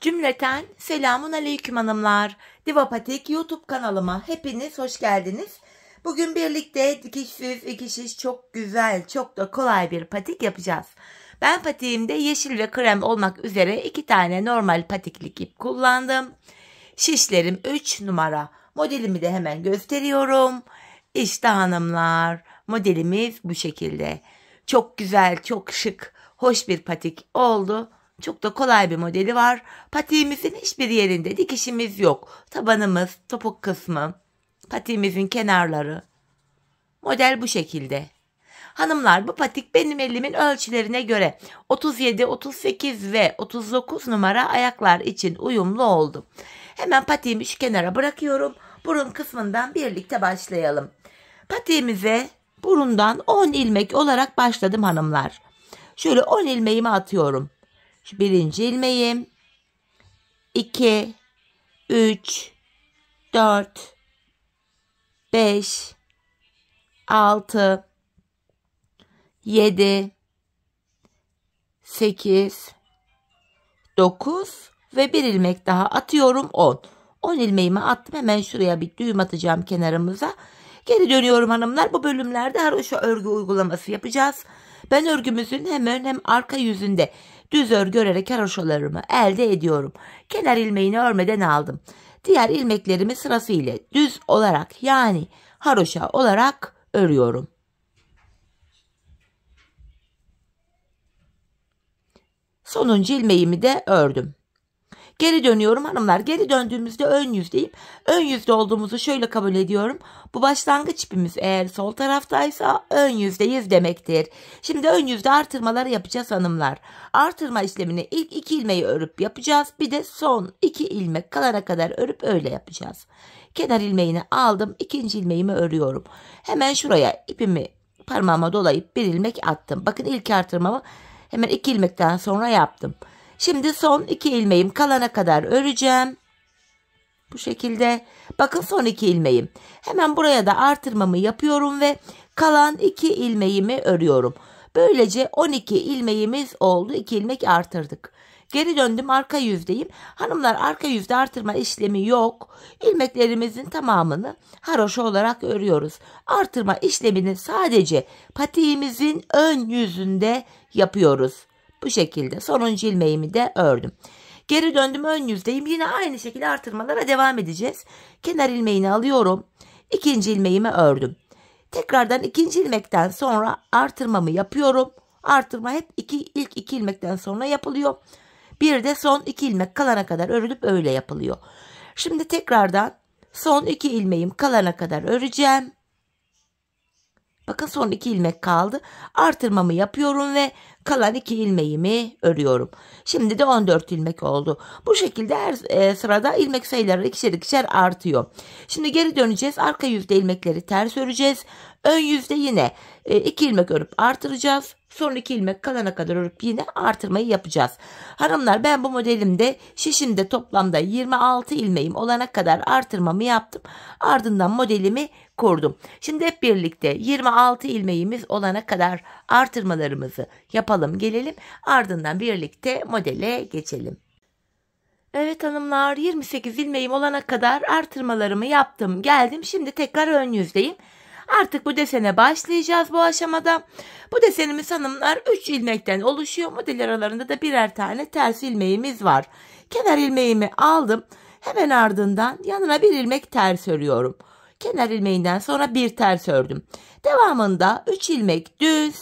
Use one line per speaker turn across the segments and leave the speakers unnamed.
Cümleten selamun aleyküm hanımlar. Divapatik YouTube kanalıma hepiniz hoş geldiniz. Bugün birlikte dikişsiz, dikişsiz çok güzel, çok da kolay bir patik yapacağız. Ben patiğimde yeşil ve krem olmak üzere 2 tane normal patiklik ip kullandım. Şişlerim 3 numara. Modelimi de hemen gösteriyorum. İşte hanımlar, modelimiz bu şekilde. Çok güzel, çok şık, hoş bir patik oldu. Çok da kolay bir modeli var. Patiğimizin hiçbir yerinde dikişimiz yok. Tabanımız, topuk kısmı, patiğimizin kenarları. Model bu şekilde. Hanımlar, bu patik benim elimin ölçülerine göre 37, 38 ve 39 numara ayaklar için uyumlu oldu. Hemen patiğimi şu kenara bırakıyorum. Burun kısmından birlikte başlayalım. Patiğimize burundan 10 ilmek olarak başladım hanımlar. Şöyle 10 ilmeğimi atıyorum. Şu birinci ilmeğim, 2, 3, 4, 5, 6, 7, 8, 9 ve bir ilmek daha atıyorum 10. 10 ilmeğimi attım, hemen şuraya bir düğüm atacağım kenarımıza. Geri dönüyorum hanımlar. Bu bölümlerde haroşa örgü uygulaması yapacağız. Ben örgümüzün hem ön hem arka yüzünde düz örgü örerek haroşalarımı elde ediyorum. Kenar ilmeğini örmeden aldım. Diğer ilmeklerimi sırasıyla düz olarak yani haroşa olarak örüyorum. Sonuncu ilmeğimi de ördüm. Geri dönüyorum hanımlar. Geri döndüğümüzde ön yüzdeyim. Ön yüzde olduğumuzu şöyle kabul ediyorum. Bu başlangıç ipimiz eğer sol taraftaysa ön yüzdeyiz demektir. Şimdi ön yüzde artırmaları yapacağız hanımlar. Artırma işlemini ilk 2 ilmeği örüp yapacağız. Bir de son 2 ilmek kalana kadar örüp öyle yapacağız. Kenar ilmeğini aldım. İkinci ilmeğimi örüyorum. Hemen şuraya ipimi parmağıma dolayıp bir ilmek attım. Bakın ilk artırmamı hemen 2 ilmekten sonra yaptım. Şimdi son 2 ilmeğim kalana kadar öreceğim. Bu şekilde. Bakın son 2 ilmeğim. Hemen buraya da artırmamı yapıyorum ve kalan 2 ilmeğimi örüyorum. Böylece 12 ilmeğimiz oldu. 2 ilmek artırdık. Geri döndüm, arka yüzdeyim. Hanımlar, arka yüzde artırma işlemi yok. İlmeklerimizin tamamını haroşa olarak örüyoruz. Artırma işlemini sadece patiğimizin ön yüzünde yapıyoruz. Bu şekilde sonuncu ilmeğimi de ördüm. Geri döndüm, ön yüzdeyim. Yine aynı şekilde artırmalara devam edeceğiz. Kenar ilmeğini alıyorum. İkinci ilmeğimi ördüm. Tekrardan ikinci ilmekten sonra artırmamı yapıyorum. Artırma hep ilk 2 ilmekten sonra yapılıyor. Bir de son 2 ilmek kalana kadar örülüp öyle yapılıyor. Şimdi tekrardan son 2 ilmeğim kalana kadar öreceğim. Bakın son 2 ilmek kaldı. Artırmamı yapıyorum ve kalan 2 ilmeğimi örüyorum. Şimdi de 14 ilmek oldu. Bu şekilde her sırada ilmek sayıları ikişer ikişer artıyor. Şimdi geri döneceğiz. Arka yüzde ilmekleri ters öreceğiz. Ön yüzde yine 2 ilmek örüp artıracağız. Son 2 ilmek kalana kadar örüp yine artırmayı yapacağız. Hanımlar, ben bu modelimde şişimde toplamda 26 ilmeğim olana kadar artırmamı yaptım. Ardından modelimi kurdum. Şimdi hep birlikte 26 ilmeğimiz olana kadar artırmalarımızı yapalım gelelim. Ardından birlikte modele geçelim. Evet hanımlar, 28 ilmeğim olana kadar artırmalarımı yaptım geldim. Şimdi tekrar ön yüzdeyim. Artık bu desene başlayacağız bu aşamada. Bu desenimiz hanımlar 3 ilmekten oluşuyor. Model aralarında da birer tane ters ilmeğimiz var. Kenar ilmeğimi aldım. Hemen ardından yanına bir ilmek ters örüyorum. Kenar ilmeğinden sonra bir ters ördüm. Devamında 3 ilmek düz,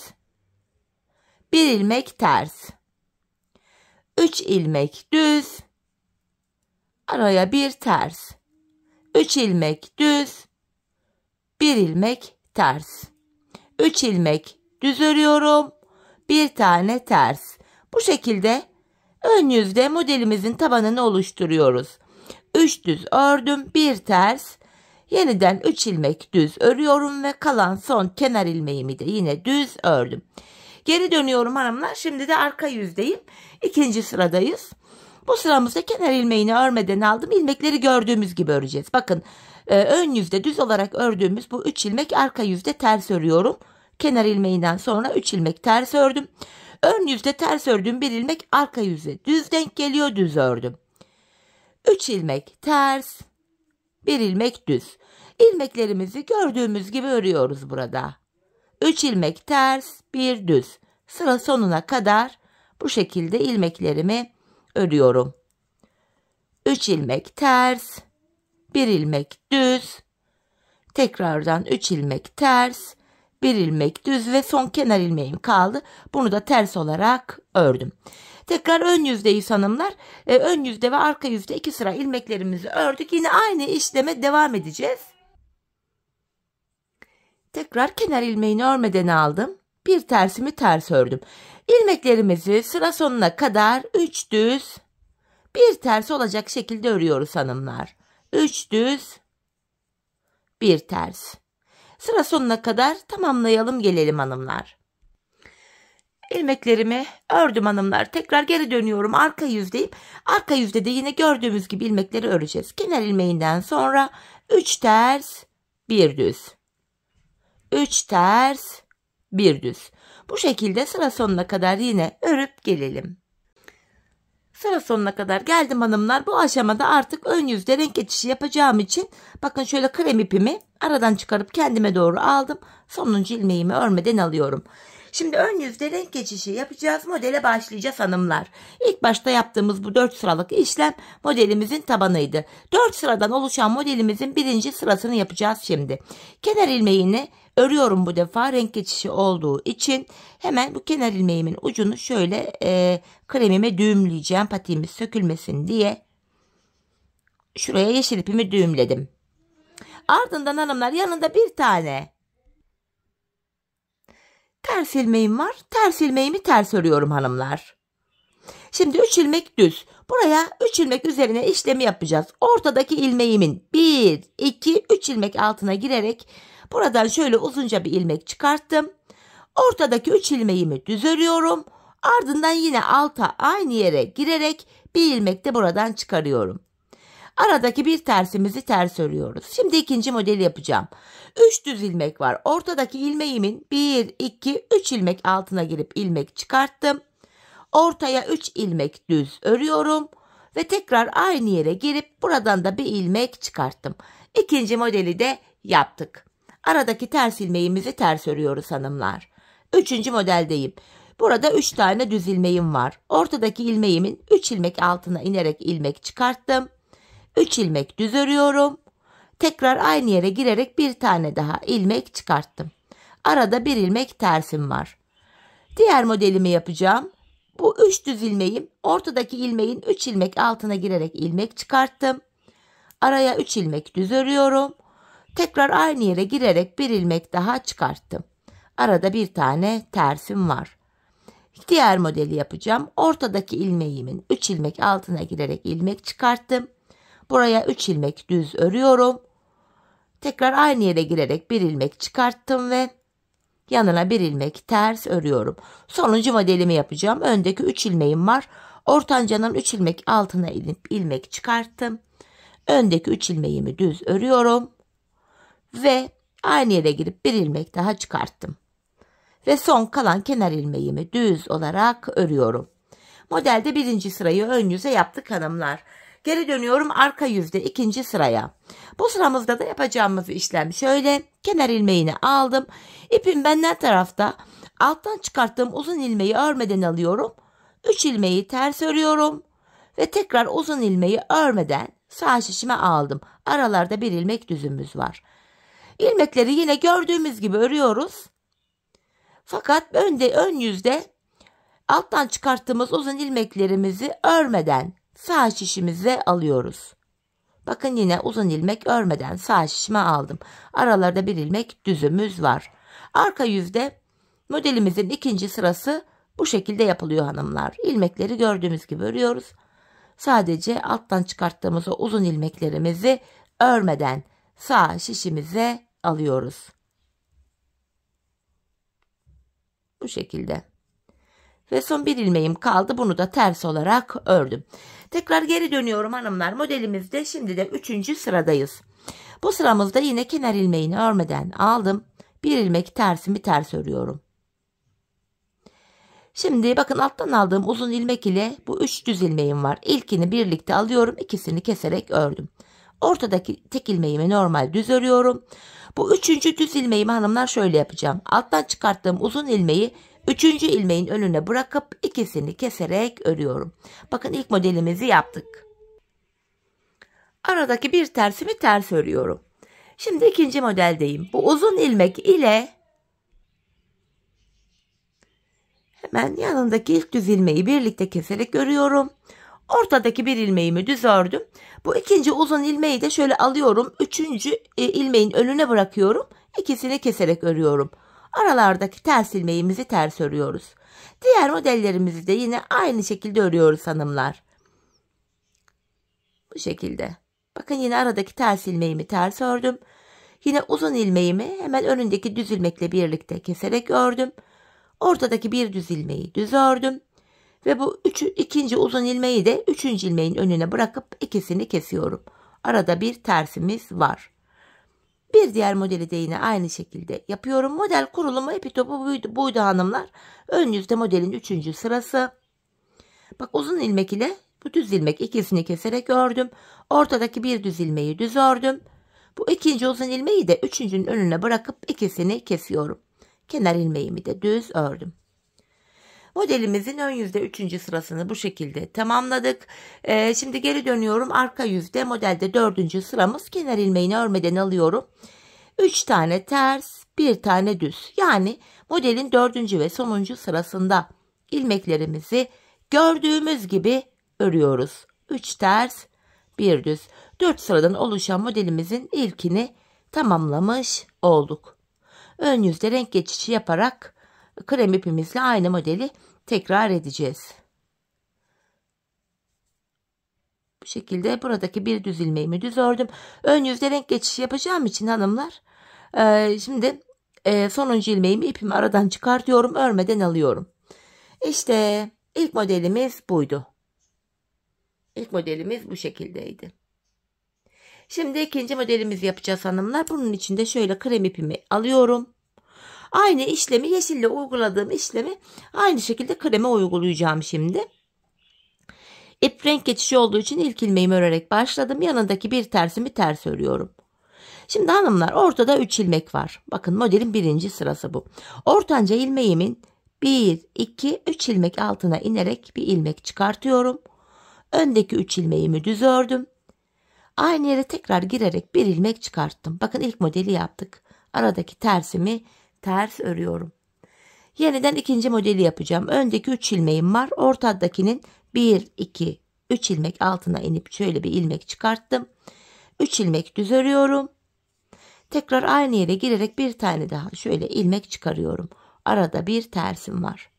1 ilmek ters. 3 ilmek düz, araya bir ters. 3 ilmek düz, 1 ilmek ters. 3 ilmek düz örüyorum. Bir tane ters. Bu şekilde ön yüzde modelimizin tabanını oluşturuyoruz. 3 düz ördüm, bir ters. Yeniden 3 ilmek düz örüyorum ve kalan son kenar ilmeğimi de yine düz ördüm. Geri dönüyorum hanımlar. Şimdi de arka yüzdeyim. İkinci sıradayız. Bu sıramızda kenar ilmeğini örmeden aldım. İlmekleri gördüğümüz gibi öreceğiz. Bakın ön yüzde düz olarak ördüğümüz bu 3 ilmek arka yüzde ters örüyorum. Kenar ilmeğinden sonra 3 ilmek ters ördüm. Ön yüzde ters ördüğüm bir ilmek arka yüze düz denk geliyor, düz ördüm. 3 ilmek ters, 1 ilmek düz. İlmeklerimizi gördüğümüz gibi örüyoruz burada. 3 ilmek ters, 1 düz. Sıra sonuna kadar bu şekilde ilmeklerimi örüyorum. 3 ilmek ters, 1 ilmek düz. Tekrardan 3 ilmek ters, 1 ilmek düz ve son kenar ilmeğim kaldı. Bunu da ters olarak ördüm. Tekrar ön yüzdeyiz hanımlar. Ön yüzde ve arka yüzde 2 sıra ilmeklerimizi ördük. Yine aynı işleme devam edeceğiz. Tekrar kenar ilmeğini örmeden aldım. Bir tersimi ters ördüm. İlmeklerimizi sıra sonuna kadar 3 düz, 1 ters olacak şekilde örüyoruz hanımlar. 3 düz, 1 ters. Sıra sonuna kadar tamamlayalım gelelim hanımlar. İlmeklerimi ördüm hanımlar. Tekrar geri dönüyorum. Arka yüzdeyim. Arka yüzde de yine gördüğümüz gibi ilmekleri öreceğiz. Kenar ilmeğinden sonra 3 ters, 1 düz. 3 ters, 1 düz. Bu şekilde sıra sonuna kadar yine örüp gelelim. Sıra sonuna kadar geldim hanımlar. Bu aşamada artık ön yüzde renk geçişi yapacağım için bakın şöyle krem ipimi aradan çıkarıp kendime doğru aldım. Sonuncu ilmeğimi örmeden alıyorum. Şimdi ön yüzde renk geçişi yapacağız. Modele başlayacağız hanımlar. İlk başta yaptığımız bu 4 sıralık işlem modelimizin tabanıydı. 4 sıradan oluşan modelimizin birinci sırasını yapacağız şimdi. Kenar ilmeğini örüyorum bu defa renk geçişi olduğu için. Hemen bu kenar ilmeğimin ucunu şöyle kremime düğümleyeceğim. Patiğimiz sökülmesin diye. Şuraya yeşil ipimi düğümledim. Ardından hanımlar yanında bir tane ters ilmeğim var. Ters ilmeğimi ters örüyorum hanımlar. Şimdi 3 ilmek düz. Buraya 3 ilmek üzerine işlemi yapacağız. Ortadaki ilmeğimin 1, 2, 3 ilmek altına girerek buradan şöyle uzunca bir ilmek çıkarttım. Ortadaki 3 ilmeğimi düz örüyorum. Ardından yine alta aynı yere girerek bir ilmek de buradan çıkarıyorum. Aradaki bir tersimizi ters örüyoruz. Şimdi ikinci modeli yapacağım. 3 düz ilmek var. Ortadaki ilmeğimin 1, 2, 3 ilmek altına girip ilmek çıkarttım. Ortaya 3 ilmek düz örüyorum. Ve tekrar aynı yere girip buradan da bir ilmek çıkarttım. İkinci modeli de yaptık. Aradaki ters ilmeğimizi ters örüyoruz hanımlar. Üçüncü modeldeyim. Burada 3 tane düz ilmeğim var. Ortadaki ilmeğimin 3 ilmek altına inerek ilmek çıkarttım. 3 ilmek düz örüyorum. Tekrar aynı yere girerek bir tane daha ilmek çıkarttım. Arada bir ilmek tersim var. Diğer modelimi yapacağım. Bu 3 düz ilmeğim ortadaki ilmeğin 3 ilmek altına girerek ilmek çıkarttım. Araya 3 ilmek düz örüyorum. Tekrar aynı yere girerek bir ilmek daha çıkarttım. Arada bir tane tersim var. Diğer modeli yapacağım. Ortadaki ilmeğimin 3 ilmek altına girerek ilmek çıkarttım. Buraya 3 ilmek düz örüyorum. Tekrar aynı yere girerek bir ilmek çıkarttım ve yanına bir ilmek ters örüyorum. Sonuncu modelimi yapacağım. Öndeki 3 ilmeğim var. Ortancanın 3 ilmek altına inip ilmek çıkarttım. Öndeki 3 ilmeğimi düz örüyorum. Ve aynı yere girip bir ilmek daha çıkarttım. Ve son kalan kenar ilmeğimi düz olarak örüyorum. Modelde birinci sırayı ön yüze yaptık hanımlar. Geri dönüyorum arka yüzde ikinci sıraya. Bu sıramızda da yapacağımız işlem şöyle. Kenar ilmeğini aldım. İpim benden tarafta. Alttan çıkarttığım uzun ilmeği örmeden alıyorum. 3 ilmeği ters örüyorum. Ve tekrar uzun ilmeği örmeden sağ şişime aldım. Aralarda bir ilmek düzümüz var. İlmekleri yine gördüğümüz gibi örüyoruz. Fakat ön yüzde alttan çıkarttığımız uzun ilmeklerimizi örmeden sağ şişimize alıyoruz. Bakın yine uzun ilmek örmeden sağ şişime aldım. Aralarda bir ilmek düzümüz var. Arka yüzde modelimizin ikinci sırası bu şekilde yapılıyor hanımlar. İlmekleri gördüğümüz gibi örüyoruz. Sadece alttan çıkarttığımız o uzun ilmeklerimizi örmeden sağ şişimize alıyoruz. Bu şekilde. Ve son bir ilmeğim kaldı. Bunu da ters olarak ördüm. Tekrar geri dönüyorum hanımlar. Modelimizde şimdi de 3. sıradayız. Bu sıramızda yine kenar ilmeğini örmeden aldım. Bir ilmek tersimi ters örüyorum. Şimdi bakın alttan aldığım uzun ilmek ile bu 3 düz ilmeğim var. İlkini birlikte alıyorum, ikisini keserek ördüm. Ortadaki tek ilmeğimi normal düz örüyorum. Bu üçüncü düz ilmeğimi hanımlar şöyle yapacağım. Alttan çıkarttığım uzun ilmeği üçüncü ilmeğin önüne bırakıp ikisini keserek örüyorum. Bakın ilk modelimizi yaptık. Aradaki bir tersimi ters örüyorum. Şimdi ikinci modeldeyim. Bu uzun ilmek ile hemen yanındaki ilk düz ilmeği birlikte keserek örüyorum. Ortadaki bir ilmeğimi düz ördüm. Bu ikinci uzun ilmeği de şöyle alıyorum. Üçüncü ilmeğin önüne bırakıyorum. İkisini keserek örüyorum. Aralardaki ters ilmeğimizi ters örüyoruz. Diğer modellerimizi de yine aynı şekilde örüyoruz hanımlar. Bu şekilde. Bakın yine aradaki ters ilmeğimi ters ördüm. Yine uzun ilmeğimi hemen önündeki düz ilmekle birlikte keserek ördüm. Ortadaki bir düz ilmeği düz ördüm. Ve bu ikinci uzun ilmeği de üçüncü ilmeğin önüne bırakıp ikisini kesiyorum. Arada bir tersimiz var. Bir diğer modeli de yine aynı şekilde yapıyorum. Model kurulumu ipi topu buydu hanımlar. Ön yüzde modelin 3. sırası. Bak uzun ilmek ile bu düz ilmek ikisini keserek ördüm. Ortadaki bir düz ilmeği düz ördüm. Bu ikinci uzun ilmeği de üçüncünün önüne bırakıp ikisini kesiyorum. Kenar ilmeğimi de düz ördüm. Modelimizin ön yüzde 3. sırasını bu şekilde tamamladık. Şimdi geri dönüyorum. Arka yüzde modelde 4. sıramız. Kenar ilmeğini örmeden alıyorum. 3 tane ters, 1 tane düz. Yani modelin 4. ve sonuncu sırasında ilmeklerimizi gördüğümüz gibi örüyoruz. 3 ters, 1 düz. 4 sıradan oluşan modelimizin ilkini tamamlamış olduk. Ön yüzde renk geçişi yaparak krem ipimizle aynı modeli tekrar edeceğiz. Bu şekilde buradaki bir düz ilmeğimi düz ördüm. Ön yüzde renk geçişi yapacağım için hanımlar şimdi sonuncu ilmeğimi ipimi aradan çıkartıyorum, örmeden alıyorum. İşte ilk modelimiz buydu. İlk modelimiz bu şekildeydi. Şimdi ikinci modelimizi yapacağız hanımlar. Bunun için de şöyle krem ipimi alıyorum. Aynı işlemi, yeşille uyguladığım işlemi aynı şekilde kreme uygulayacağım şimdi. İp renk geçişi olduğu için ilk ilmeğimi örerek başladım. Yanındaki bir tersimi ters örüyorum. Şimdi hanımlar ortada 3 ilmek var. Bakın modelin 1. sırası bu. Ortanca ilmeğimin 1, 2, 3 ilmek altına inerek bir ilmek çıkartıyorum. Öndeki 3 ilmeğimi düz ördüm. Aynı yere tekrar girerek bir ilmek çıkarttım. Bakın ilk modeli yaptık. Aradaki tersimi ters örüyorum. Yeniden ikinci modeli yapacağım. Öndeki 3 ilmeğim var. Ortadakinin 1, 2, 3 ilmek altına inip şöyle bir ilmek çıkarttım. 3 ilmek düz örüyorum. Tekrar aynı yere girerek bir tane daha şöyle ilmek çıkarıyorum. Arada bir tersim var.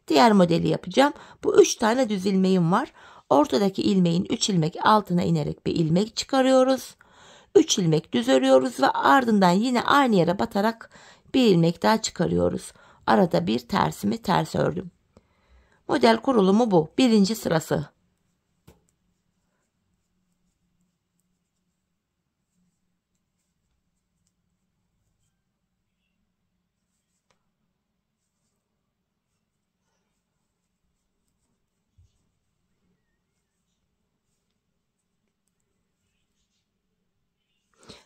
Diğer modeli yapacağım. Bu 3 tane düz ilmeğim var. Ortadaki ilmeğin 3 ilmek altına inerek bir ilmek çıkarıyoruz. 3 ilmek düz örüyoruz ve ardından yine aynı yere batarak bir ilmek daha çıkarıyoruz. Arada bir tersimi ters ördüm. Model kurulumu bu. 1. sırası.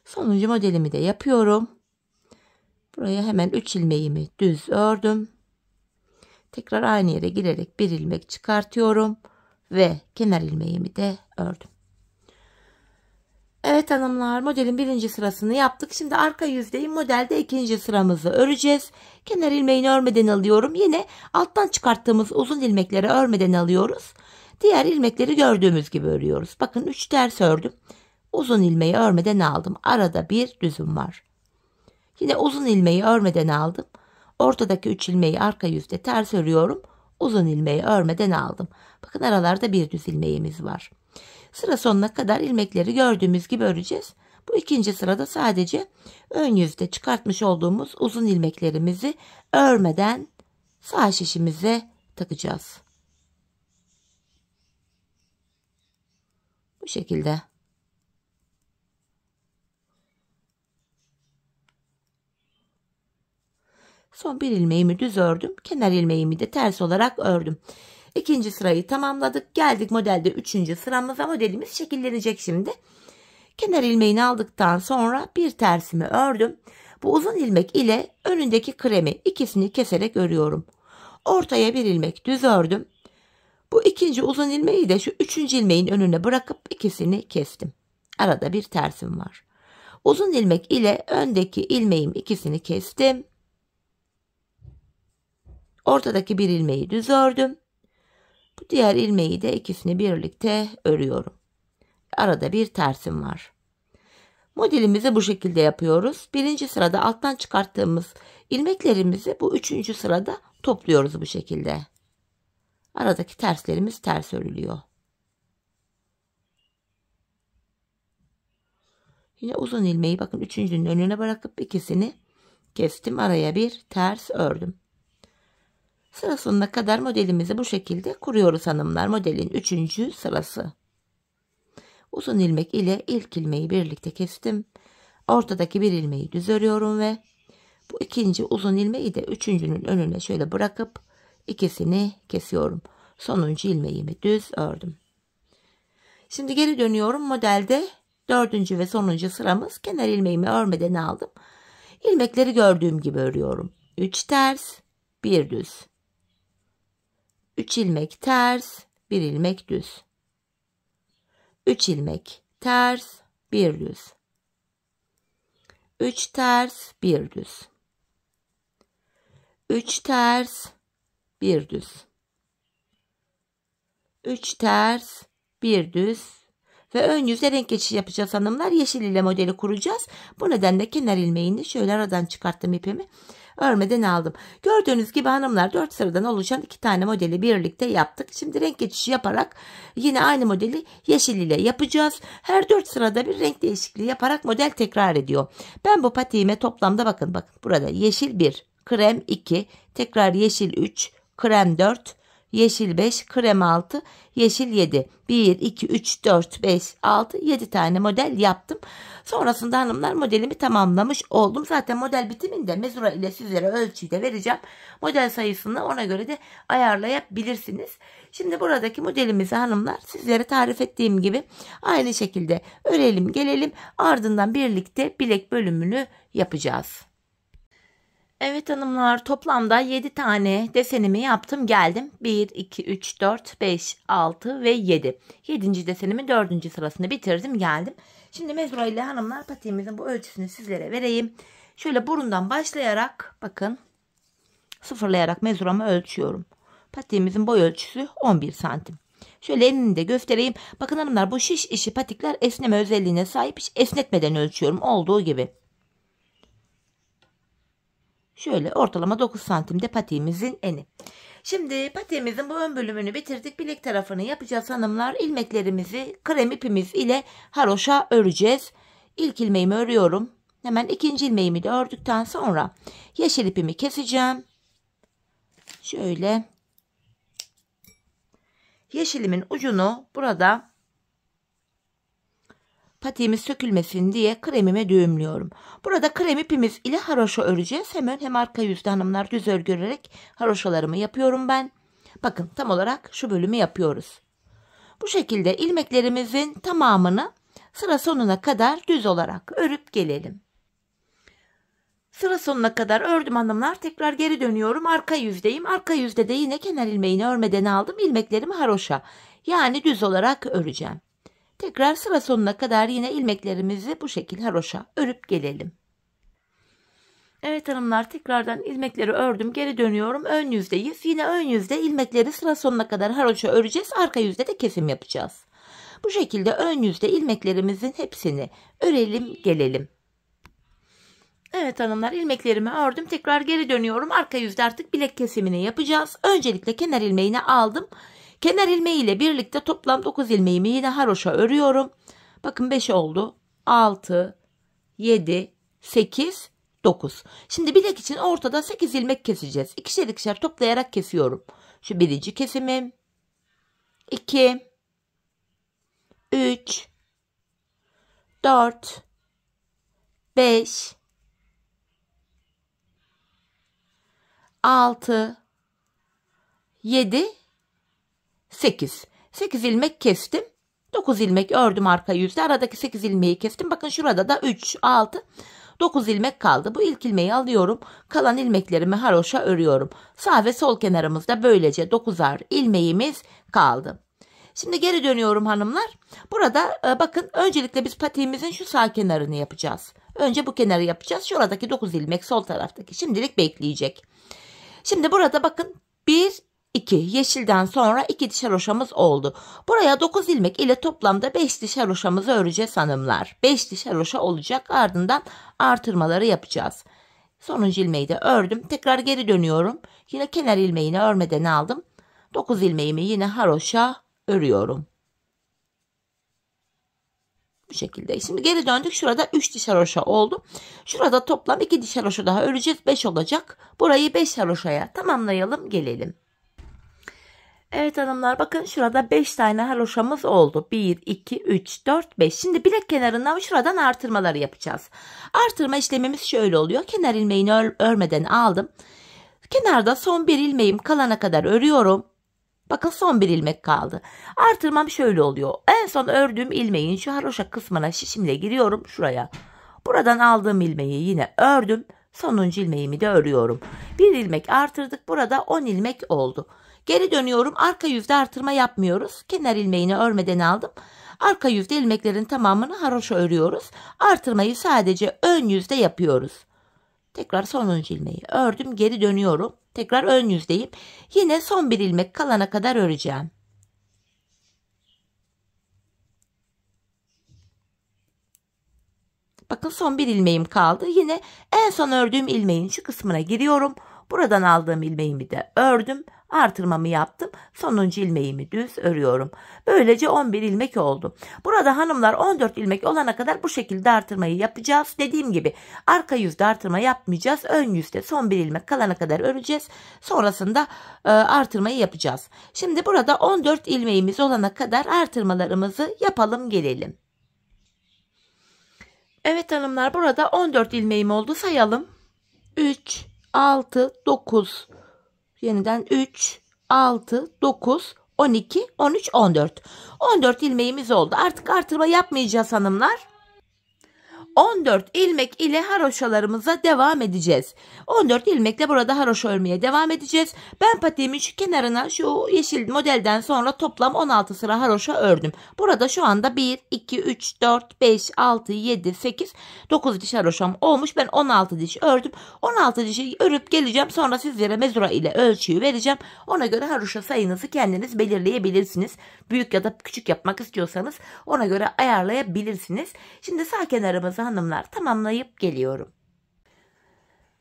Sonuncu modelimi de yapıyorum. Buraya hemen 3 ilmeğimi düz ördüm. Tekrar aynı yere girerek bir ilmek çıkartıyorum ve kenar ilmeğimi de ördüm. Evet hanımlar, modelin 1. sırasını yaptık. Şimdi arka yüzdeyim. Modelde 2. sıramızı öreceğiz. Kenar ilmeğini örmeden alıyorum. Yine alttan çıkarttığımız uzun ilmekleri örmeden alıyoruz. Diğer ilmekleri gördüğümüz gibi örüyoruz. Bakın 3 ters ördüm. Uzun ilmeği örmeden aldım. Arada bir düzüm var. Yine uzun ilmeği örmeden aldım. Ortadaki 3 ilmeği arka yüzde ters örüyorum. Uzun ilmeği örmeden aldım. Bakın aralarda bir düz ilmeğimiz var. Sıra sonuna kadar ilmekleri gördüğümüz gibi öreceğiz. Bu 2. sırada sadece ön yüzde çıkartmış olduğumuz uzun ilmeklerimizi örmeden sağ şişimize takacağız. Bu şekilde. Son bir ilmeğimi düz ördüm. Kenar ilmeğimi de ters olarak ördüm. İkinci sırayı tamamladık. Geldik modelde 3. sıramıza. Modelimiz şekillenecek şimdi. Kenar ilmeğini aldıktan sonra bir tersimi ördüm. Bu uzun ilmek ile önündeki kremi ikisini keserek örüyorum. Ortaya bir ilmek düz ördüm. Bu ikinci uzun ilmeği de şu 3. ilmeğin önüne bırakıp ikisini kestim. Arada bir tersim var. Uzun ilmek ile öndeki ilmeğim ikisini kestim. Ortadaki bir ilmeği düz ördüm. Bu diğer ilmeği de ikisini birlikte örüyorum. Arada bir tersim var. Modelimizi bu şekilde yapıyoruz. Birinci sırada alttan çıkarttığımız ilmeklerimizi bu 3. sırada topluyoruz bu şekilde. Aradaki terslerimiz ters örülüyor. Yine uzun ilmeği bakın 3.'nün önüne bırakıp ikisini kestim. Araya bir ters ördüm. Sıra sonuna kadar modelimizi bu şekilde kuruyoruz hanımlar. Modelin 3. sırası. Uzun ilmek ile ilk ilmeği birlikte kestim. Ortadaki bir ilmeği düz örüyorum ve bu ikinci uzun ilmeği de 3.'nün önüne şöyle bırakıp ikisini kesiyorum. Sonuncu ilmeğimi düz ördüm. Şimdi geri dönüyorum. Modelde 4. ve sonuncu sıramız. Kenar ilmeğimi örmeden aldım. İlmekleri gördüğüm gibi örüyorum. 3 ters, 1 düz. 3 ilmek ters, 1 ilmek düz. 3 ilmek ters, 1 düz. 3 ters, 1 düz. 3 ters, 1 düz. 3 ters, 1 düz ve ön yüzde renk geçişi yapacağız hanımlar. Yeşil ile modeli kuracağız. Bu nedenle kenar ilmeğini şöyle aradan çıkarttım ipimi. Örmeden aldım. Gördüğünüz gibi hanımlar 4 sıradan oluşan 2 tane modeli birlikte yaptık. Şimdi renk geçişi yaparak yine aynı modeli yeşil ile yapacağız. Her 4 sırada bir renk değişikliği yaparak model tekrar ediyor. Ben bu patiğime toplamda bakın burada yeşil 1, krem 2, tekrar yeşil 3, krem 4, yeşil 5, krem 6, yeşil 7. 1, 2, 3, 4, 5, 6, 7 tane model yaptım. Sonrasında hanımlar modelimi tamamlamış oldum. Zaten model bitiminde mezura ile sizlere ölçüyü de vereceğim. Model sayısını ona göre de ayarlayabilirsiniz. Şimdi buradaki modelimizi hanımlar sizlere tarif ettiğim gibi aynı şekilde örelim gelelim. Ardından birlikte bilek bölümünü yapacağız. Evet hanımlar, toplamda 7 tane desenimi yaptım geldim. 1, 2, 3, 4, 5, 6 ve 7. 7. desenimi 4. sırasını bitirdim geldim. Şimdi mezura ile hanımlar patiğimizin bu ölçüsünü sizlere vereyim. Şöyle burundan başlayarak bakın sıfırlayarak mezuramı ölçüyorum. Patiğimizin boy ölçüsü 11 santim. Şöyle elini de göstereyim. Bakın hanımlar, bu şiş işi patikler esneme özelliğine sahip. Hiç esnetmeden ölçüyorum olduğu gibi. Şöyle ortalama 9 santimde patiğimizin eni. Şimdi patiğimizin bu ön bölümünü bitirdik. Bilek tarafını yapacağız hanımlar. İlmeklerimizi krem ipimiz ile haroşa öreceğiz. İlk ilmeğimi örüyorum. Hemen ikinci ilmeğimi de ördükten sonra yeşil ipimi keseceğim. Şöyle yeşilimin ucunu burada patiğimiz sökülmesin diye kremime düğümlüyorum. Burada krem ipimiz ile haroşa öreceğiz. Hemen hem arka yüzde hanımlar düz örgü örerek haroşalarımı yapıyorum ben. Bakın tam olarak şu bölümü yapıyoruz. Bu şekilde ilmeklerimizin tamamını sıra sonuna kadar düz olarak örüp gelelim. Sıra sonuna kadar ördüm hanımlar. Tekrar geri dönüyorum. Arka yüzdeyim. Arka yüzde de yine kenar ilmeğini örmeden aldım. İlmeklerimi haroşa yani düz olarak öreceğim. Tekrar sıra sonuna kadar yine ilmeklerimizi bu şekilde haroşa örüp gelelim. Evet hanımlar, tekrardan ilmekleri ördüm. Geri dönüyorum. Ön yüzdeyiz. Yine ön yüzde ilmekleri sıra sonuna kadar haroşa öreceğiz. Arka yüzde de kesim yapacağız. Bu şekilde ön yüzde ilmeklerimizin hepsini örelim gelelim. Evet hanımlar, ilmeklerimi ördüm. Tekrar geri dönüyorum. Arka yüzde artık bilek kesimini yapacağız. Öncelikle kenar ilmeğini aldım. Kenar ilmeği ile birlikte toplam 9 ilmeğimi yine haroşa örüyorum. Bakın 5 oldu. 6, 7, 8, 9. Şimdi bilek için ortada 8 ilmek keseceğiz. İkişer ikişer toplayarak kesiyorum. Şu birinci kesimim. 2, 3, 4, 5, 6, 7, 8. 8 ilmek kestim. 9 ilmek ördüm arka yüzde. Aradaki 8 ilmeği kestim. Bakın şurada da 3, 6, 9 ilmek kaldı. Bu ilk ilmeği alıyorum. Kalan ilmeklerimi haroşa örüyorum. Sağ ve sol kenarımızda böylece 9'ar ilmeğimiz kaldı. Şimdi geri dönüyorum hanımlar. Burada bakın öncelikle biz patiğimizin şu sağ kenarını yapacağız. Önce bu kenarı yapacağız. Şuradaki 9 ilmek sol taraftaki şimdilik bekleyecek. Şimdi burada bakın 1, 2 yeşilden sonra 2 diş haroşamız oldu. Buraya 9 ilmek ile toplamda 5 diş haroşamızı öreceğiz hanımlar. 5 diş haroşa olacak, ardından artırmaları yapacağız. Sonuncu ilmeği de ördüm. Tekrar geri dönüyorum. Yine kenar ilmeğini örmeden aldım. 9 ilmeğimi yine haroşa örüyorum. Bu şekilde. Şimdi geri döndük. Şurada 3 diş haroşa oldu. Şurada toplam 2 diş haroşa daha öreceğiz. 5 olacak. Burayı 5 haroşaya tamamlayalım, gelelim. Evet hanımlar, bakın şurada 5 tane haroşamız oldu. 1, 2, 3, 4, 5. Şimdi bilek kenarından şuradan artırmaları yapacağız. Artırma işlemimiz şöyle oluyor. Kenar ilmeğini örmeden aldım. Kenarda son bir ilmeğim kalana kadar örüyorum. Bakın son bir ilmek kaldı. Artırmam şöyle oluyor. En son ördüğüm ilmeğin şu haroşa kısmına şişimle giriyorum şuraya. Buradan aldığım ilmeği yine ördüm. Sonuncu ilmeğimi de örüyorum. Bir ilmek artırdık. Burada 10 ilmek oldu. Geri dönüyorum. Arka yüzde artırma yapmıyoruz. Kenar ilmeğini örmeden aldım. Arka yüzde ilmeklerin tamamını haroşa örüyoruz. Artırmayı sadece ön yüzde yapıyoruz. Tekrar sonuncu ilmeği ördüm. Geri dönüyorum. Tekrar ön yüzdeyim. Yine son bir ilmek kalana kadar öreceğim. Bakın son bir ilmeğim kaldı. Yine en son ördüğüm ilmeğin şu kısmına giriyorum. Buradan aldığım ilmeğimi de ördüm. Artırmamı yaptım. Sonuncu ilmeğimi düz örüyorum. Böylece 11 ilmek oldu. Burada hanımlar 14 ilmek olana kadar bu şekilde artırmayı yapacağız. Dediğim gibi arka yüzde artırma yapmayacağız. Ön yüzde son bir ilmek kalana kadar öreceğiz. Sonrasında artırmayı yapacağız. Şimdi burada 14 ilmeğimiz olana kadar artırmalarımızı yapalım, gelelim. Evet hanımlar, burada 14 ilmeğim oldu. Sayalım. 3, 6, 9. Yeniden 3, 6, 9, 12, 13, 14. 14 ilmeğimiz oldu. Artık artırma yapmayacağız hanımlar. 14 ilmek ile haroşalarımıza devam edeceğiz. 14 ilmekle burada haroşa örmeye devam edeceğiz. Ben patiğimin şu kenarına şu yeşil modelden sonra toplam 16 sıra haroşa ördüm. Burada şu anda 1, 2, 3, 4, 5, 6, 7, 8, 9 diş haroşam olmuş. Ben 16 diş ördüm. 16 dişi örüp geleceğim. Sonra sizlere mezura ile ölçüyü vereceğim. Ona göre haroşa sayınızı kendiniz belirleyebilirsiniz. Büyük ya da küçük yapmak istiyorsanız ona göre ayarlayabilirsiniz. Şimdi sağ kenarımızı hanımlar tamamlayıp geliyorum.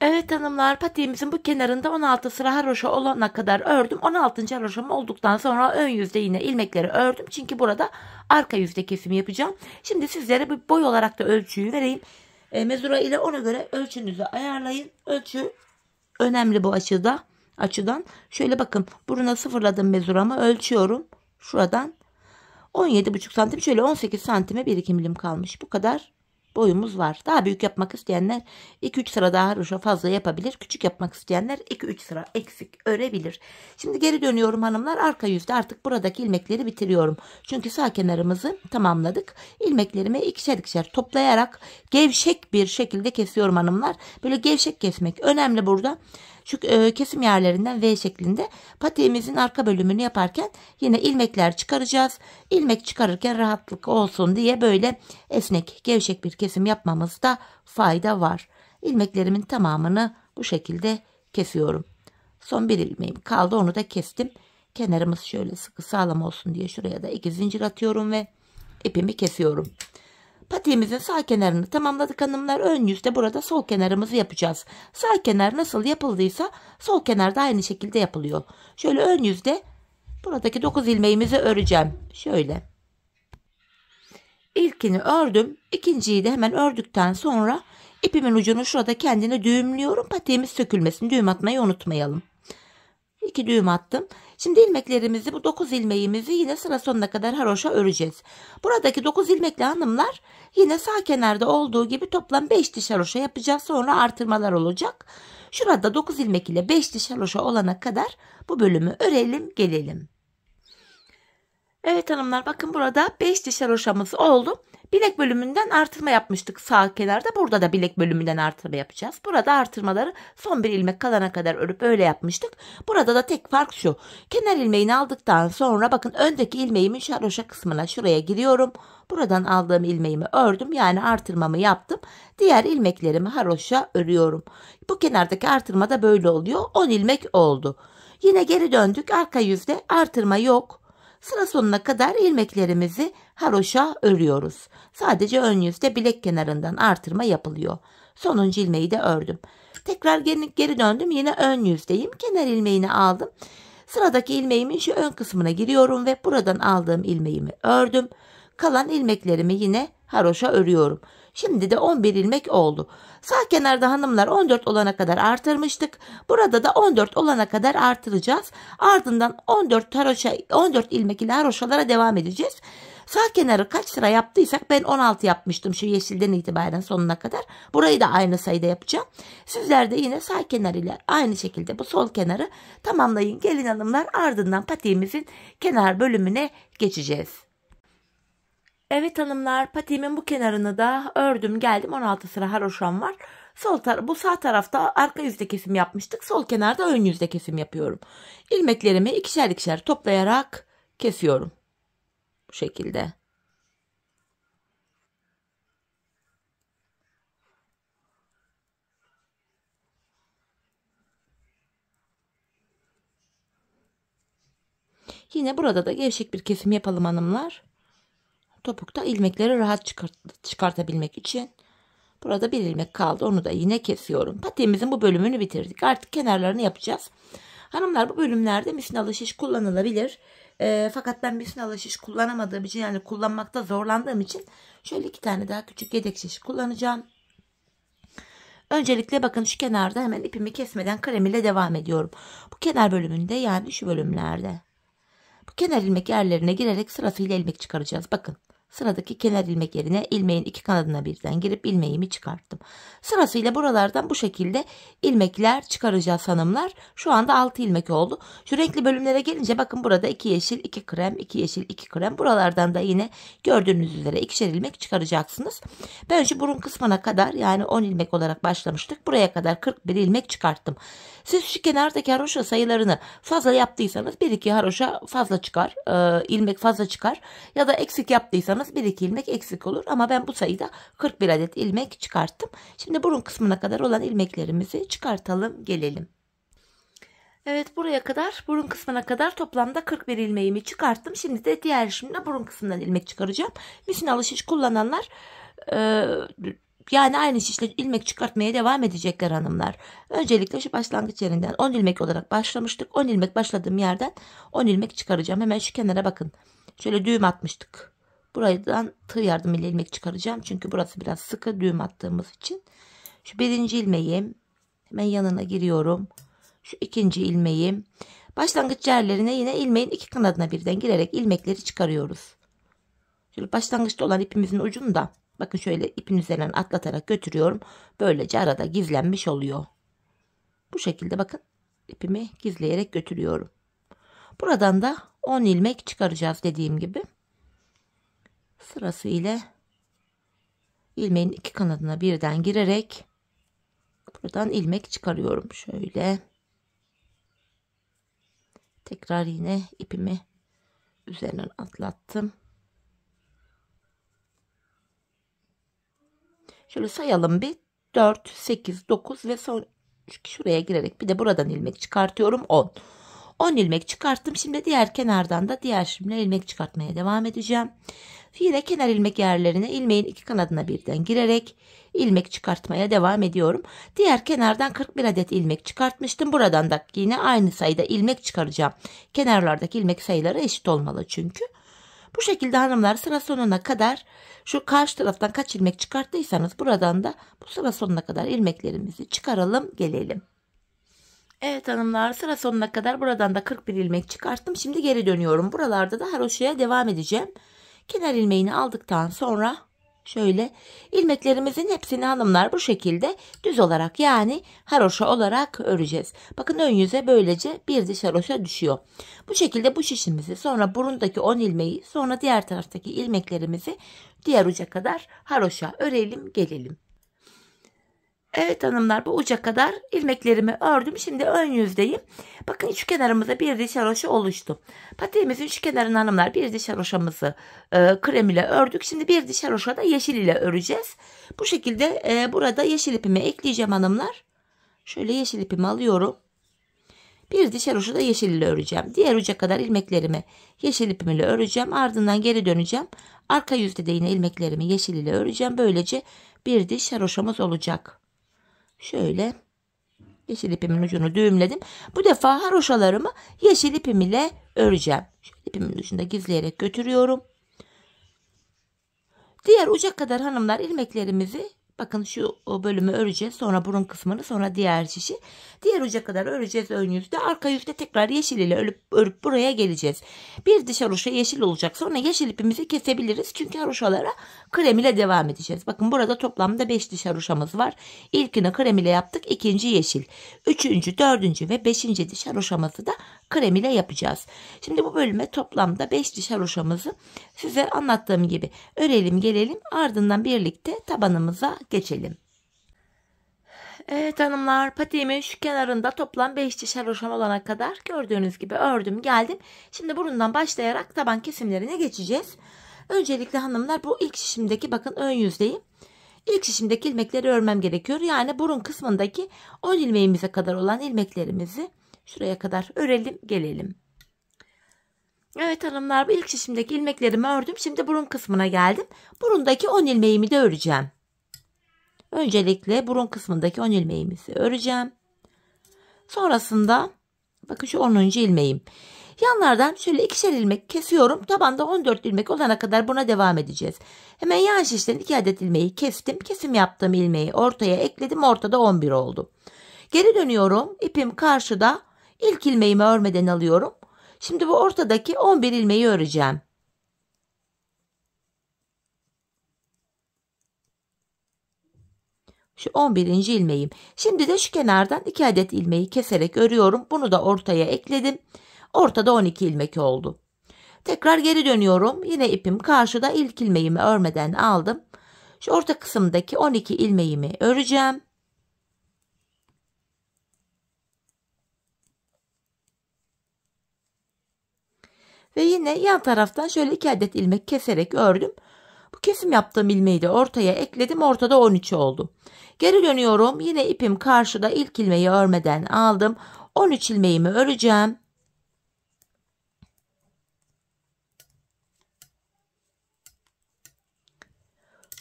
Evet hanımlar, patiğimizin bu kenarında 16 sıra haroşa olana kadar ördüm. 16. haroşam olduktan sonra ön yüzde yine ilmekleri ördüm. Çünkü burada arka yüzde kesimi yapacağım. Şimdi sizlere bir boy olarak da ölçüyü vereyim. Mezura ile ona göre ölçünüzü ayarlayın. Ölçü önemli bu açıdan. Şöyle bakın, buruna sıfırladım, mezuramı ölçüyorum. Şuradan 17,5 santim, şöyle 18 santime 1-2 milim kalmış. Bu kadar boyumuz var. Daha büyük yapmak isteyenler 2-3 sıra daha haroşa fazla yapabilir. Küçük yapmak isteyenler 2-3 sıra eksik örebilir. Şimdi geri dönüyorum hanımlar. Arka yüzde artık buradaki ilmekleri bitiriyorum. Çünkü sağ kenarımızı tamamladık. İlmeklerimi ikişer ikişer toplayarak gevşek bir şekilde kesiyorum hanımlar. Böyle gevşek kesmek önemli burada. Şu kesim yerlerinden V şeklinde patiğimizin arka bölümünü yaparken yine ilmekler çıkaracağız. İlmek çıkarırken rahatlık olsun diye böyle esnek, gevşek bir kesim yapmamızda fayda var. İlmeklerimin tamamını bu şekilde kesiyorum. Son bir ilmeğim kaldı, onu da kestim. Kenarımız şöyle sıkı sağlam olsun diye şuraya da 2 zincir atıyorum ve ipimi kesiyorum. Patiğimizin sağ kenarını tamamladık hanımlar. Ön yüzde burada sol kenarımızı yapacağız. Sağ kenar nasıl yapıldıysa sol kenar da aynı şekilde yapılıyor. Şöyle ön yüzde buradaki 9 ilmeğimizi öreceğim. Şöyle. İlkini ördüm. İkinciyi de hemen ördükten sonra ipimin ucunu şurada kendine düğümlüyorum. Patiğimiz sökülmesin. Düğüm atmayı unutmayalım. 2 düğüm attım. Şimdi ilmeklerimizi, bu 9 ilmeğimizi yine sıra sonuna kadar haroşa öreceğiz. Buradaki 9 ilmekli hanımlar yine sağ kenarda olduğu gibi toplam 5 diş haroşa yapacağız. Sonra artırmalar olacak. Şurada 9 ilmek ile 5 diş haroşa olana kadar bu bölümü örelim gelelim. Evet hanımlar, bakın burada 5 diş haroşamız oldu. Bilek bölümünden artırma yapmıştık sağ kenarda. Burada da bilek bölümünden artırma yapacağız. Burada artırmaları son bir ilmek kalana kadar örüp öyle yapmıştık. Burada da tek fark şu. Kenar ilmeğini aldıktan sonra bakın öndeki ilmeğimin haroşa kısmına şuraya giriyorum. Buradan aldığım ilmeğimi ördüm. Yani artırmamı yaptım. Diğer ilmeklerimi haroşa örüyorum. Bu kenardaki artırma da böyle oluyor. 10 ilmek oldu. Yine geri döndük. Arka yüzde artırma yok. Sıra sonuna kadar ilmeklerimizi haroşa örüyoruz. Sadece ön yüzde bilek kenarından artırma yapılıyor. Sonuncu ilmeği de ördüm. Tekrar geri döndüm. Yine ön yüzdeyim. Kenar ilmeğini aldım. Sıradaki ilmeğimin şu ön kısmına giriyorum ve buradan aldığım ilmeğimi ördüm. Kalan ilmeklerimi yine haroşa örüyorum. Şimdi de 11 ilmek oldu. Sağ kenarda hanımlar 14 olana kadar artırmıştık. Burada da 14 olana kadar artıracağız. Ardından 14 ilmek ile haroşalara devam edeceğiz. Sağ kenarı kaç sıra yaptıysak ben 16 yapmıştım şu yeşilden itibaren sonuna kadar. Burayı da aynı sayıda yapacağım. Sizler de yine sağ kenar ile aynı şekilde bu sol kenarı tamamlayın gelin hanımlar. Ardından patiğimizin kenar bölümüne geçeceğiz. Evet hanımlar, patiğimin bu kenarını da ördüm geldim. 16 sıra haroşam var. Bu sağ tarafta arka yüzde kesim yapmıştık. Sol kenarda ön yüzde kesim yapıyorum. İlmeklerimi ikişer ikişer toplayarak kesiyorum. Bu şekilde. Yine burada da gevşek bir kesim yapalım hanımlar. Topukta ilmekleri rahat çıkartabilmek için. Burada bir ilmek kaldı. Onu da yine kesiyorum. Patiğimizin bu bölümünü bitirdik. Artık kenarlarını yapacağız. Hanımlar, bu bölümlerde misinalı şiş kullanılabilir. Fakat ben misinalı şiş kullanamadığım için, yani kullanmakta zorlandığım için şöyle 2 tane daha küçük yedek şiş kullanacağım. Öncelikle bakın şu kenarda hemen ipimi kesmeden krem ile devam ediyorum. Bu kenar bölümünde, yani şu bölümlerde. Bu kenar ilmek yerlerine girerek sırasıyla ilmek çıkaracağız. Bakın. Sıradaki kenar ilmek yerine ilmeğin 2 kanadına birden girip ilmeğimi çıkarttım. Sırasıyla buralardan bu şekilde ilmekler çıkaracağız hanımlar. Şu anda 6 ilmek oldu. Şu renkli bölümlere gelince bakın burada 2 yeşil 2 krem, 2 yeşil 2 krem. Buralardan da yine gördüğünüz üzere ikişer ilmek çıkaracaksınız. Ben şu burun kısmına kadar, yani 10 ilmek olarak başlamıştık. Buraya kadar 41 ilmek çıkarttım. Siz şu kenardaki haroşa sayılarını fazla yaptıysanız 1-2 haroşa fazla çıkar, ilmek fazla çıkar. Ya da eksik yaptıysanız 1-2 ilmek eksik olur. Ama ben bu sayıda 41 adet ilmek çıkarttım. Şimdi burun kısmına kadar olan ilmeklerimizi çıkartalım gelelim. Evet, buraya kadar, burun kısmına kadar toplamda 41 ilmeğimi çıkarttım. Şimdi de diğer şimdi burun kısmından ilmek çıkaracağım. Misinalı şiş kullananlar yani aynı şişle ilmek çıkartmaya devam edecekler hanımlar. Öncelikle şu başlangıç yerinden 10 ilmek olarak başlamıştık. 10 ilmek başladığım yerden 10 ilmek çıkaracağım. Hemen şu kenara bakın. Şöyle düğüm atmıştık. Buradan tığ yardımıyla ilmek çıkaracağım. Çünkü burası biraz sıkı düğüm attığımız için. Şu birinci ilmeğim. Hemen yanına giriyorum. Şu ikinci ilmeğim. Başlangıç yerlerine yine ilmeğin 2 kanadına birden girerek ilmekleri çıkarıyoruz. Şöyle başlangıçta olan ipimizin ucunu da bakın şöyle ipin üzerinden atlatarak götürüyorum. Böylece arada gizlenmiş oluyor. Bu şekilde bakın ipimi gizleyerek götürüyorum. Buradan da 10 ilmek çıkaracağız dediğim gibi. Sırasıyla ilmeğin 2 kanadına birden girerek buradan ilmek çıkarıyorum. Şöyle tekrar yine ipimi üzerinden atlattım. Şöyle sayalım bir. 4, 8, 9 ve son şuraya girerek bir de buradan ilmek çıkartıyorum. 10. 10 ilmek çıkarttım. Şimdi diğer kenardan da diğer şimdiyle ilmek çıkartmaya devam edeceğim. Yine kenar ilmek yerlerine ilmeğin 2 kanadına birden girerek ilmek çıkartmaya devam ediyorum. Diğer kenardan 41 adet ilmek çıkartmıştım. Buradan da yine aynı sayıda ilmek çıkaracağım. Kenarlardaki ilmek sayıları eşit olmalı çünkü. Bu şekilde hanımlar sıra sonuna kadar şu karşı taraftan kaç ilmek çıkarttıysanız buradan da bu sıra sonuna kadar ilmeklerimizi çıkaralım gelelim. Evet hanımlar, sıra sonuna kadar buradan da 41 ilmek çıkarttım. Şimdi geri dönüyorum. Buralarda da haroşaya devam edeceğim. Kenar ilmeğini aldıktan sonra Şöyle ilmeklerimizin hepsini hanımlar bu şekilde düz olarak yani haroşa olarak öreceğiz. Bakın ön yüze böylece bir diş haroşa düşüyor. Bu şekilde bu şişimizi sonra burundaki 10 ilmeği sonra diğer taraftaki ilmeklerimizi diğer uca kadar haroşa örelim gelelim. Evet hanımlar, bu uca kadar ilmeklerimi ördüm. Şimdi ön yüzdeyim. Bakın şu kenarımıza bir diş haroşa oluştu. Patiğimizin şu kenarına hanımlar bir diş haroşamızı krem ile ördük. Şimdi bir diş haroşa da yeşil ile öreceğiz. Bu şekilde burada yeşil ipimi ekleyeceğim hanımlar. Şöyle yeşil ipimi alıyorum. Bir diş haroşa da yeşil ile öreceğim. Diğer uca kadar ilmeklerimi yeşil ipim ile öreceğim. Ardından geri döneceğim. Arka yüzde de yine ilmeklerimi yeşil ile öreceğim. Böylece bir diş haroşamız olacak. Şöyle yeşil ipimin ucunu düğümledim. Bu defa haroşalarımı yeşil ipim ile öreceğim. Şöyle ipimin ucunda gizleyerek götürüyorum. Diğer uca kadar hanımlar ilmeklerimizi bakın şu bölümü öreceğiz. Sonra burun kısmını, sonra diğer şişi. Diğer uca kadar öreceğiz ön yüzde. Arka yüzde tekrar yeşil ile örüp buraya geleceğiz. Bir diş haroşa yeşil olacak. Sonra yeşil ipimizi kesebiliriz. Çünkü haroşalara krem ile devam edeceğiz. Bakın burada toplamda 5 diş haroşamız var. İlkini krem ile yaptık. İkinci yeşil. Üçüncü, dördüncü ve beşinci diş haroşamızı da krem ile yapacağız. Şimdi bu bölüme toplamda 5 diş haroşamızı size anlattığım gibi örelim gelelim. Ardından birlikte tabanımıza geçelim. Evet hanımlar, patiğimin şu kenarında toplam 5 diş haroşam olana kadar gördüğünüz gibi ördüm geldim. Şimdi burundan başlayarak taban kesimlerine geçeceğiz. Öncelikle hanımlar bu ilk şişimdeki bakın ön yüzdeyim. İlk şişimdeki ilmekleri örmem gerekiyor. Yani burun kısmındaki 10 ilmeğimize kadar olan ilmeklerimizi şuraya kadar örelim gelelim. Evet hanımlar, bu ilk şişimdeki ilmeklerimi ördüm. Şimdi burun kısmına geldim. Burundaki 10 ilmeğimi de öreceğim. Öncelikle burun kısmındaki 10 ilmeğimizi öreceğim. Sonrasında bakın şu 10. ilmeğim. Yanlardan şöyle ikişer ilmek kesiyorum. Tabanda 14 ilmek olana kadar buna devam edeceğiz. Hemen yan şişten 2 adet ilmeği kestim. Kesim yaptığım ilmeği ortaya ekledim. Ortada 11 oldu. Geri dönüyorum. İpim karşıda. İlk ilmeğimi örmeden alıyorum. Şimdi bu ortadaki 11 ilmeği öreceğim. Şu 11. ilmeğim. Şimdi de şu kenardan 2 adet ilmeği keserek örüyorum. Bunu da ortaya ekledim. Ortada 12 ilmek oldu. Tekrar geri dönüyorum. Yine ipim karşıda, ilk ilmeğimi örmeden aldım. Şu orta kısımdaki 12 ilmeğimi öreceğim. Ve yine yan taraftan şöyle 2 adet ilmek keserek ördüm. Bu kesim yaptığım ilmeği de ortaya ekledim. Ortada 13 oldu. Geri dönüyorum. Yine ipim karşıda, ilk ilmeği örmeden aldım. 13 ilmeğimi öreceğim.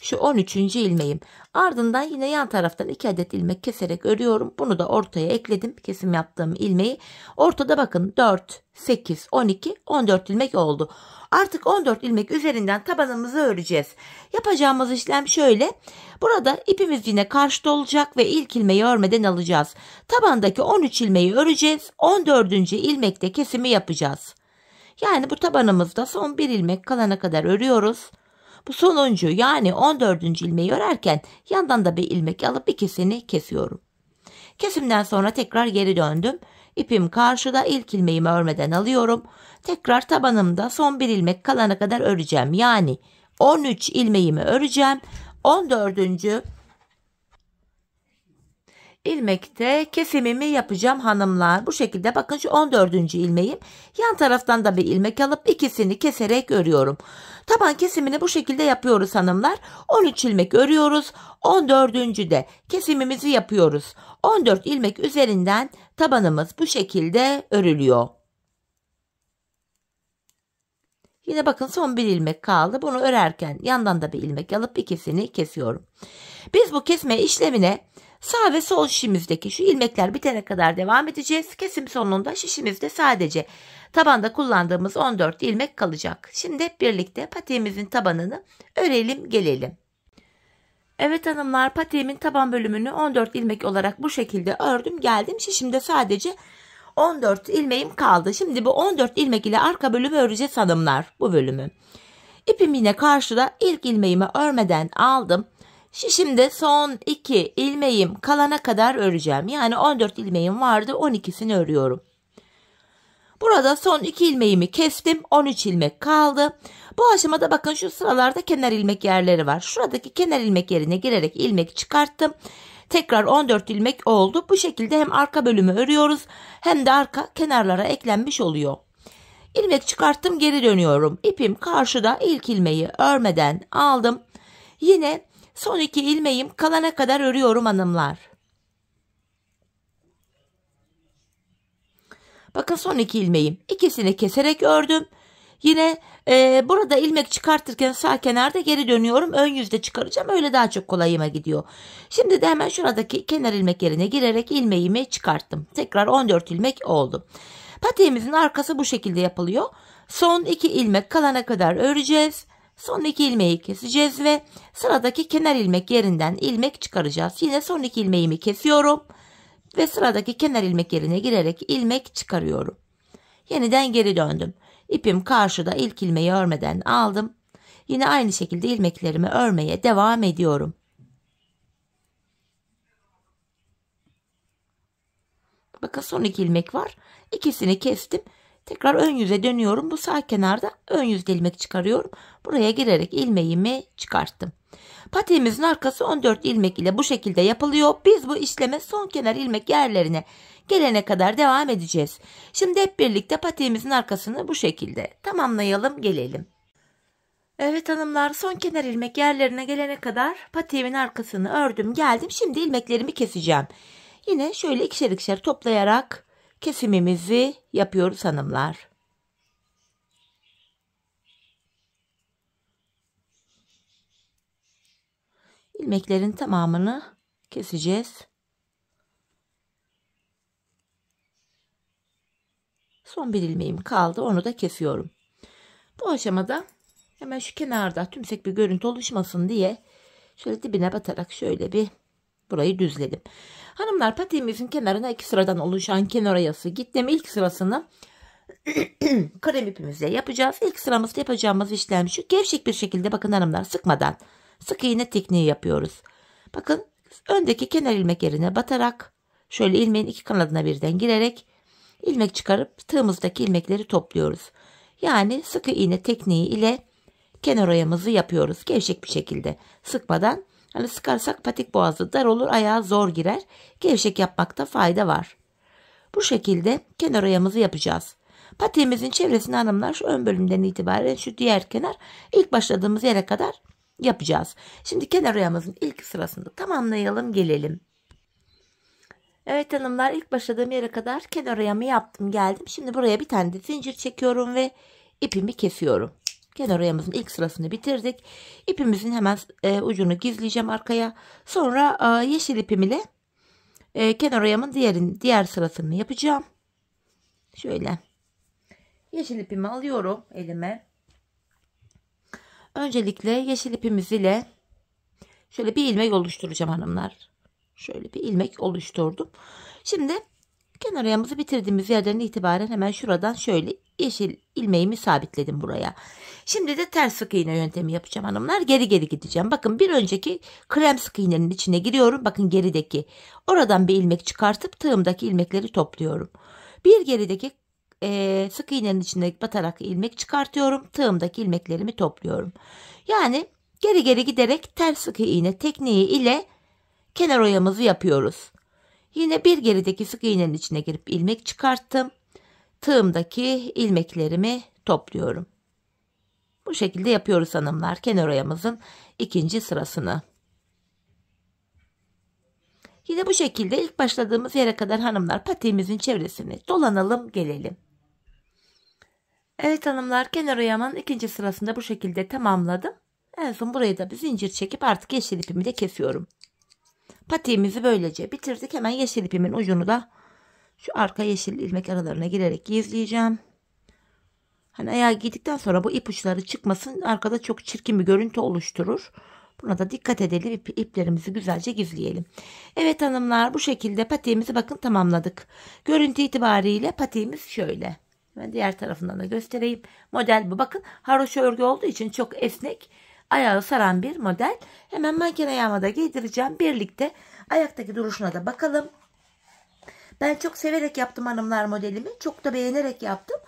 Şu 13. ilmeğim. Ardından yine yan taraftan 2 adet ilmek keserek örüyorum. Bunu da ortaya ekledim. Kesim yaptığım ilmeği. Ortada bakın 4, 8, 12, 14 ilmek oldu. Artık 14 ilmek üzerinden tabanımızı öreceğiz. Yapacağımız işlem şöyle. Burada ipimiz yine karşıda olacak ve ilk ilmeği örmeden alacağız. Tabandaki 13 ilmeği öreceğiz. 14. ilmekte kesimi yapacağız. Yani bu tabanımızda son bir ilmek kalana kadar örüyoruz. Bu sonuncu yani 14. ilmeği örerken yandan da bir ilmek alıp ikisini kesiyorum. Kesimden sonra tekrar geri döndüm. İpim karşıda, ilk ilmeğimi örmeden alıyorum. Tekrar tabanımda son bir ilmek kalana kadar öreceğim. Yani 13 ilmeğimi öreceğim. 14. ilmekte kesimimi yapacağım hanımlar. Bu şekilde bakın şu 14. ilmeğim. Yan taraftan da bir ilmek alıp ikisini keserek örüyorum. Taban kesimini bu şekilde yapıyoruz hanımlar. 13 ilmek örüyoruz. 14. de kesimimizi yapıyoruz. 14 ilmek üzerinden tabanımız bu şekilde örülüyor. Yine bakın son bir ilmek kaldı. Bunu örerken yandan da bir ilmek alıp ikisini kesiyorum. Biz bu kesme işlemine sağ ve sol şişimizdeki şu ilmekler bitene kadar devam edeceğiz. Kesim sonunda şişimizde sadece tabanda kullandığımız 14 ilmek kalacak. Şimdi hep birlikte patiğimizin tabanını örelim gelelim. Evet hanımlar, patiğimin taban bölümünü 14 ilmek olarak bu şekilde ördüm geldim. Şişimde sadece 14 ilmeğim kaldı. Şimdi bu 14 ilmek ile arka bölümü öreceğiz hanımlar, bu bölümü. İpim yine karşıda, ilk ilmeğimi örmeden aldım. Şimdi son 2 ilmeğim kalana kadar öreceğim. Yani 14 ilmeğim vardı, 12'sini örüyorum. Burada son 2 ilmeğimi kestim. 13 ilmek kaldı. Bu aşamada bakın şu sıralarda kenar ilmek yerleri var. Şuradaki kenar ilmek yerine girerek ilmek çıkarttım. Tekrar 14 ilmek oldu. Bu şekilde hem arka bölümü örüyoruz hem de arka kenarlara eklenmiş oluyor. İlmek çıkarttım, geri dönüyorum. İpim karşıda, ilk ilmeği örmeden aldım. Yine son 2 ilmeğim kalana kadar örüyorum hanımlar. Bakın son 2 ilmeğim. İkisini keserek ördüm. Yine burada ilmek çıkartırken sağ kenarda geri dönüyorum. Ön yüzde çıkaracağım. Öyle daha çok kolayıma gidiyor. Şimdi de hemen şuradaki kenar ilmek yerine girerek ilmeğimi çıkarttım. Tekrar 14 ilmek oldu. Patiğimizin arkası bu şekilde yapılıyor. Son 2 ilmek kalana kadar öreceğiz. Son 2 ilmeği keseceğiz ve sıradaki kenar ilmek yerinden ilmek çıkaracağız. Yine son 2 ilmeğimi kesiyorum ve sıradaki kenar ilmek yerine girerek ilmek çıkarıyorum. Yeniden geri döndüm. İpim karşıda, ilk ilmeği örmeden aldım. Yine aynı şekilde ilmeklerimi örmeye devam ediyorum. Bakın son 2 ilmek var. İkisini kestim. Tekrar ön yüze dönüyorum. Bu sağ kenarda ön yüzde ilmek çıkarıyorum. Buraya girerek ilmeğimi çıkarttım. Patiğimizin arkası 14 ilmek ile bu şekilde yapılıyor. Biz bu işleme son kenar ilmek yerlerine gelene kadar devam edeceğiz. Şimdi hep birlikte patiğimizin arkasını bu şekilde tamamlayalım, gelelim. Evet hanımlar, son kenar ilmek yerlerine gelene kadar patiğimin arkasını ördüm, geldim. Şimdi ilmeklerimi keseceğim. Yine şöyle ikişer ikişer toplayarak kesimimizi yapıyoruz hanımlar. İlmeklerin tamamını keseceğiz. Son bir ilmeğim kaldı, onu da kesiyorum. Bu aşamada hemen şu kenarda tümsek bir görüntü oluşmasın diye şöyle dibine batarak şöyle bir burayı düzledim. Hanımlar, patiğimizin kenarına 2 sıradan oluşan kenar oyası gittim. İlk sırasını krem ipimizle yapacağız. İlk sıramızda yapacağımız işlem şu: gevşek bir şekilde, bakın hanımlar, sıkmadan sık iğne tekniği yapıyoruz. Bakın öndeki kenar ilmek yerine batarak şöyle ilmeğin 2 kanadına birden girerek ilmek çıkarıp tığımızdaki ilmekleri topluyoruz. Yani sık iğne tekniği ile kenar oyamızı yapıyoruz. Gevşek bir şekilde, sıkmadan. Hani sıkarsak patik boğazı dar olur, ayağa zor girer. Gevşek yapmakta fayda var. Bu şekilde kenar oyamızı yapacağız. Patiğimizin çevresini hanımlar şu ön bölümden itibaren şu diğer kenar, ilk başladığımız yere kadar yapacağız. Şimdi kenar oyamızın ilk sırasını tamamlayalım, gelelim. Evet hanımlar, ilk başladığım yere kadar kenar oyamı yaptım, geldim. Şimdi buraya bir tane de zincir çekiyorum ve ipimi kesiyorum. Kenar oyamızın ilk sırasını bitirdik. İpimizin hemen ucunu gizleyeceğim arkaya. Sonra yeşil ipim ile kenar oyamın diğer sırasını yapacağım. Şöyle yeşil ipimi alıyorum elime. Öncelikle yeşil ipimiz ile şöyle bir ilmek oluşturacağım hanımlar. Şöyle bir ilmek oluşturdum. Şimdi kenar oyamızı bitirdiğimiz yerden itibaren hemen şuradan şöyle yeşil ilmeğimi sabitledim buraya. Şimdi de ters sık iğne yöntemi yapacağım hanımlar. Geri geri gideceğim. Bakın bir önceki krem sık iğnenin içine giriyorum. Bakın gerideki. Oradan bir ilmek çıkartıp tığımdaki ilmekleri topluyorum. Bir gerideki sık iğnenin içine batarak ilmek çıkartıyorum. Tığımdaki ilmeklerimi topluyorum. Yani geri geri giderek ters sık iğne tekniği ile kenar oyamızı yapıyoruz. Yine bir gerideki sık iğnenin içine girip ilmek çıkarttım. Tığımdaki ilmeklerimi topluyorum. Bu şekilde yapıyoruz hanımlar kenar oyamızın ikinci sırasını. Yine bu şekilde ilk başladığımız yere kadar hanımlar patiğimizin çevresini dolanalım, gelelim. Evet hanımlar, kenar oyamın ikinci sırasında bu şekilde tamamladım. En son burayı da bir zincir çekip artık yeşil ipimi de kesiyorum. Patiğimizi böylece bitirdik. Hemen yeşil ipimin ucunu da şu arka yeşil ilmek aralarına girerek gizleyeceğim. Hani ayağı giydikten sonra bu ipuçları çıkmasın. Arkada çok çirkin bir görüntü oluşturur. Buna da dikkat edelim. İplerimizi güzelce gizleyelim. Evet hanımlar, bu şekilde patiğimizi bakın tamamladık. Görüntü itibariyle patiğimiz şöyle. Hemen diğer tarafından da göstereyim. Model bu. Bakın haroşa örgü olduğu için çok esnek, ayağı saran bir model. Hemen manken ayağıma da giydireceğim. Birlikte ayaktaki duruşuna da bakalım. Ben çok severek yaptım hanımlar modelimi. Çok da beğenerek yaptım.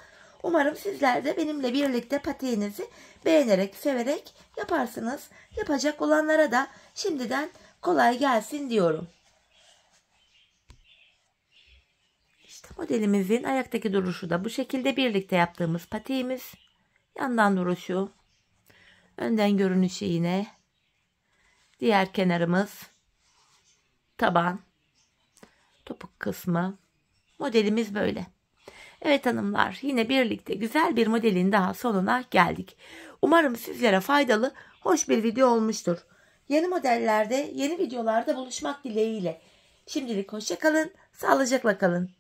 Umarım sizler de benimle birlikte patiğinizi beğenerek, severek yaparsınız. Yapacak olanlara da şimdiden kolay gelsin diyorum. İşte modelimizin ayaktaki duruşu da bu şekilde, birlikte yaptığımız patiğimiz. Yandan duruşu, önden görünüşü yine. Diğer kenarımız, taban, topuk kısmı. Modelimiz böyle. Evet hanımlar, yine birlikte güzel bir modelin daha sonuna geldik. Umarım sizlere faydalı, hoş bir video olmuştur. Yeni modellerde, yeni videolarda buluşmak dileğiyle. Şimdilik hoşça kalın, sağlıcakla kalın.